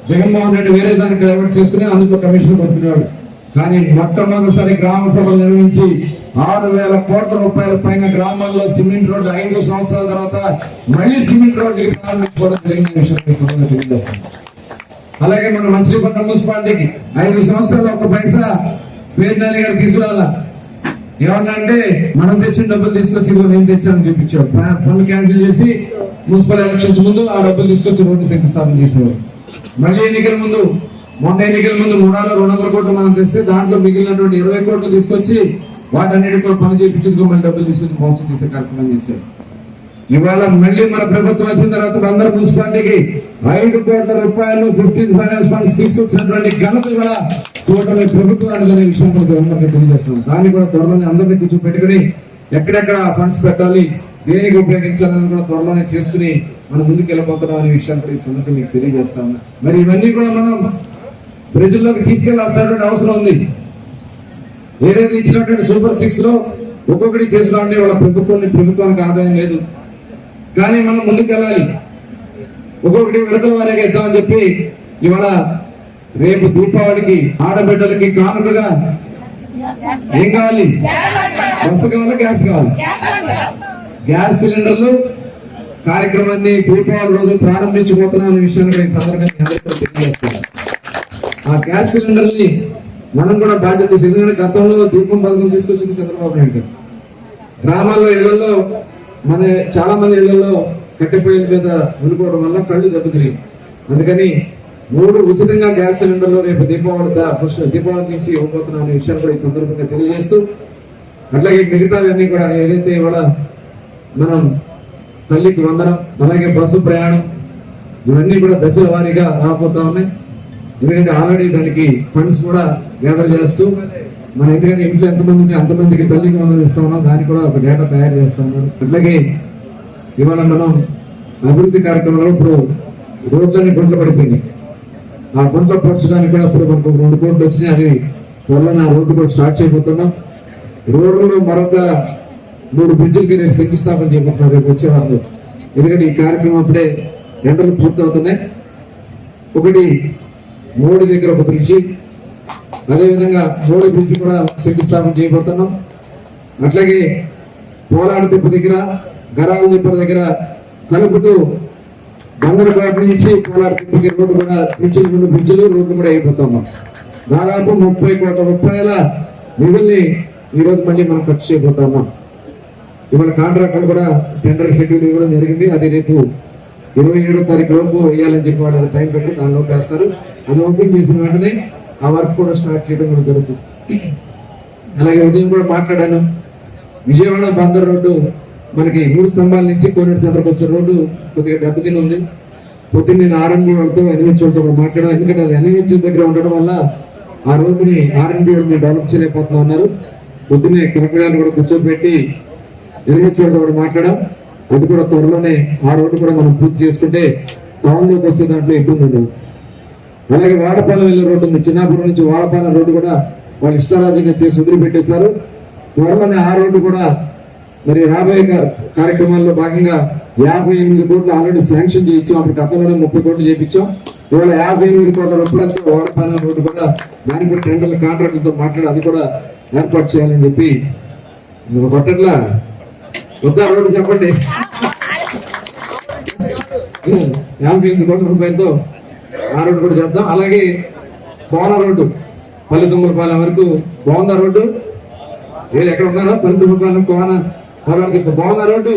జగన్మోహన్ రెడ్డి వేరే దానికి డైవర్ట్ చేసుకుని అందులో కమిషన్ పంపినాడు. కానీ మొట్టమొదటిసారి గ్రామ సభలు నిర్వహించి 6,000 కోట్ల రూపాయల పైన గ్రామాల్లో సిమెంట్ రోడ్డు 5 సంవత్సరాల తర్వాత మళ్ళీ సిమెంట్ రోడ్డు ప్రారంభించుకోవడం జరిగిన విషయం తెలియజేస్తుంది. అలాగే మన మచిలీపట్నం మున్సిపాలిటీకి 5 సంవత్సరాలు 1 పైసా పేర్నాని గారు తీసుకురాలా. ఏమన్నా అంటే మనం తెచ్చిన డబ్బులు తీసుకొచ్చి ఇదిగో నేను తెచ్చానని చూపించాడు. పనులు క్యాన్సిల్ చేసి మున్సిపల్ ఎలక్షన్స్ ముందు ఆ డబ్బులు తీసుకొచ్చి రోడ్డు శంకుస్థాపన చేసేవాడు. మళ్ళీ ఎన్నికల ముందు మొన్న ఎన్నికల ముందు 200 కోట్లు మనం తెస్తే దాంట్లో మిగిలినటువంటి 20 కోట్లు తీసుకొచ్చి వాటన్నిటి కూడా పని చేయించుకో మళ్ళీ డబ్బులు తీసుకొచ్చి మోసం చేసే కార్యక్రమం చేశారు. ఇవాళ మళ్ళీ మన ప్రభుత్వం వచ్చిన తర్వాత అందరూ మున్సిపాలిటీకి 5 కోట్ల రూపాయలు 15th ఫైనాన్స్ ఫండ్స్ తీసుకొచ్చినటువంటి ఘనత కూడా కూటమి ప్రభుత్వానికి అనే విషయం కూడా అందరికీ తెలియజేస్తున్నాం. దాన్ని కూడా త్వరలోనే అందరినీ కూర్చోపెట్టుకుని ఎక్కడెక్కడ ఫండ్స్ పెట్టాలి, దేనికి ఉపయోగించాలని కూడా త్వరలోనే చేసుకుని మనం ముందుకు వెళ్ళిపోతున్నాం అనే విషయాన్ని కూడా ఈ సందర్భంగా మీకు తెలియజేస్తా ఉన్నా. మరి ఇవన్నీ కూడా మనం ప్రజల్లోకి తీసుకెళ్లాల్సినటువంటి అవసరం ఉంది. ఏదైతే ఇచ్చినటువంటి సూపర్ 6 లో ఒక్కొక్కటి చేసినామంటే వాళ్ళ ప్రభుత్వానికి ఆదాయం లేదు. కానీ మనం ముందుకు వెళ్ళాలి, ఒక్కొక్కటి విడతల వారిగా ఇద్దామని చెప్పి ఇవాళ రేపు దీపావళికి ఆడబిడ్డలకి కానుకగా ఏం కావాలి? బస్సు కావాలా, గ్యాస్ కావాలి? గ్యాస్ సిలిండర్లు కార్యక్రమాన్ని దీపావళి రోజు ప్రారంభించబోతున్నాం అనే విషయాన్ని కూడా ఈ సందర్భంగా తెలియజేస్తున్నాం. ఆ గ్యాస్ సిలిండర్ ని మనం కూడా బాధ్యత, ఎందుకంటే గతంలో దీపం పథకం తీసుకొచ్చింది చంద్రబాబు నాయుడు గారు. గ్రామాల్లో ఇళ్లలో మన చాలా మంది ఇళ్లలో కట్టెపొయ్యిల మీద వండుకోవడం వల్ల కళ్ళు దెబ్బతిరిగి, అందుకని 3 ఉచితంగా గ్యాస్ సిలిండర్లు రేపు దీపావళి నుంచి ఇవ్వబోతున్నాం అనే విషయాన్ని కూడా ఈ సందర్భంగా తెలియజేస్తూ, అట్లాగే మిగతావన్నీ కూడా ఏదైతే ఇవాళ మనం తల్లికి వందనం, అలాగే బస్సు ప్రయాణం, ఇవన్నీ కూడా దశల వారీగా రాబోతా ఉన్నాయి. ఎందుకంటే ఆల్రెడీ దానికి ఫండ్స్ కూడా గ్యాదర్ చేస్తూ మన ఎందుకంటే ఇంట్లో ఎంతమంది అంతమందికి తల్లికి వందనం ఇస్తా ఉన్నాం, దానికి కూడా ఒక డేటా తయారు చేస్తా ఉన్నారు. అట్లాగే ఇవాళ మనం అభివృద్ధి కార్యక్రమంలో ఇప్పుడు రోడ్లన్నీ గుంటలు పడిపోయినాయి. ఆ గుంటలు పొడ్చడానికి కూడా ఇప్పుడు మనకు 2 కోట్లు వచ్చినాయి. అది త్వరలో ఆ రోడ్డు కూడా స్టార్ట్ చేయబోతున్నాం. రోడ్లలో మరొక 3 బ్రిడ్జిలకి రేపు శంకుస్థాపన చేయబోతున్నాం రేపు వచ్చేవాళ్ళు. ఎందుకంటే ఈ కార్యక్రమం అప్పుడే టెండర్లు పూర్తి అవుతున్నాయి. ఒకటి మోడీ దగ్గర ఒక బ్రిడ్జి, అదేవిధంగా మోడీ బ్రిడ్జి కూడా శంకుస్థాపన చేయబోతున్నాం. అట్లాగే పోలాడు తిప్ప దగ్గర, గరాల తిప్ప దగ్గర కలుపుతూ గంగరపేట నుంచి పోలాడు తిప్పకి రోడ్డు కూడా బ్రిడ్జిలు రోడ్లు కూడా అయిపోతున్నాం. దాదాపు 30 కోట్ల రూపాయల నిధుల్ని ఈరోజు మళ్ళీ మనం ఖర్చు చేయబోతున్నాం. ఇవాళ కాంట్రాక్టర్ కూడా టెండర్ షెడ్యూల్ ఇవ్వడం జరిగింది. అది రేపు 27వ తారీఖు లోపు వేయాలని చెప్పి వాళ్ళు టైం పెట్టి దానిలోకి వేస్తారు. అది ఓపెన్ చేసిన వెంటనే ఆ వర్క్ కూడా స్టార్ట్ చేయడం కూడా జరుగుతుంది. అలాగే ఉదయం కూడా మాట్లాడాను, విజయవాడ బందర్ రోడ్డు మనకి 3 స్తంభాల నుంచి కోనేరు సెంటర్కి వచ్చే రోడ్డు కొద్దిగా దెబ్బతిని ఉంది. పొద్దున్న నేను ఆర్ఎన్బి వాళ్ళతో ఎన్హెచ్ వాళ్ళతో కూడా మాట్లాడాను. ఎందుకంటే అది ఎన్హెచ్ దగ్గర ఉండడం వల్ల ఆ రోడ్డుని ఆర్ఎన్బి వాళ్ళు డెవలప్ చేయలేకపోతున్నా ఉన్నారు. పొద్దున్నే కలెక్టర్ గారిని కూడా కూర్చోబెట్టి ఎన్హెచ్ వాళ్ళతో కూడా మాట్లాడాం. అది కూడా త్వరలోనే ఆ రోడ్డు కూడా మనం పూర్తి చేసుకుంటే టౌన్లోకి వచ్చే దాంట్లో ఇబ్బంది ఉండదు. అలాగే వాడపాలెం వెళ్ళే రోడ్డు ఉంది, చిన్నాపురం నుంచి వాడపాలెం రోడ్డు కూడా వాళ్ళు ఇష్టారాజ్యంగా చేసి వదిలిపెట్టేశారు. త్వరలోనే ఆ రోడ్డు కూడా మరి రాబోయే కార్యక్రమాల్లో భాగంగా 58 కోట్లు ఆల్రెడీ శాంక్షన్ చేయించాం. అప్పుడు గతంలోనే 30 కోట్లు చేయించాం. ఇవాళ 58 కోట్ల రూపాయలతో వాడపాలెం రోడ్డు కూడా దానికి కూడా టెండర్ల కాంట్రాక్టులతో మాట్లాడి అది కూడా ఏర్పాటు చేయాలని చెప్పి కొట్టట్లా వద్దా రోడ్డు చెప్పండి. 58 కోట్ల రూపాయలతో ఆ రోడ్డు కూడా చేద్దాం. అలాగే కోన రోడ్డు పల్లెతుమ్మలపాలెం వరకు బాగుందా రోడ్డు? ఎక్కడ ఉన్నారో పల్లెతుమ్మలపాలెం కోన బాగుందా రోడ్డు?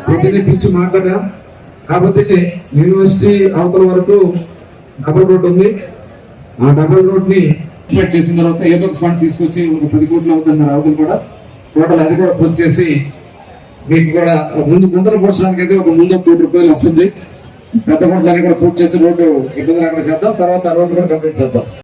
పొద్దున్నే పిలిచి మాట్లాడాం. కాకపోతే యూనివర్సిటీ అవతల వరకు డబుల్ రోడ్డు ఉంది. ఆ డబుల్ రోడ్ ని చేసిన తర్వాత ఏదో ఒక ఫండ్ తీసుకొచ్చి 10 కోట్లు అవుతున్నారు అవతలు కూడా టోటల్ అది కూడా పూర్తి చేసి మీకు కూడా ముందు గుంటలు పూడ్చడానికి అయితే ఒక ముందు 1 కోటి రూపాయలు వస్తుంది. పెద్ద గుంటలన్నీ కూడా పూర్తి చేసి రోడ్డు ఇబ్బంది అక్కడ చేద్దాం. తర్వాత రోడ్డు కూడా కంప్లీట్ చేద్దాం.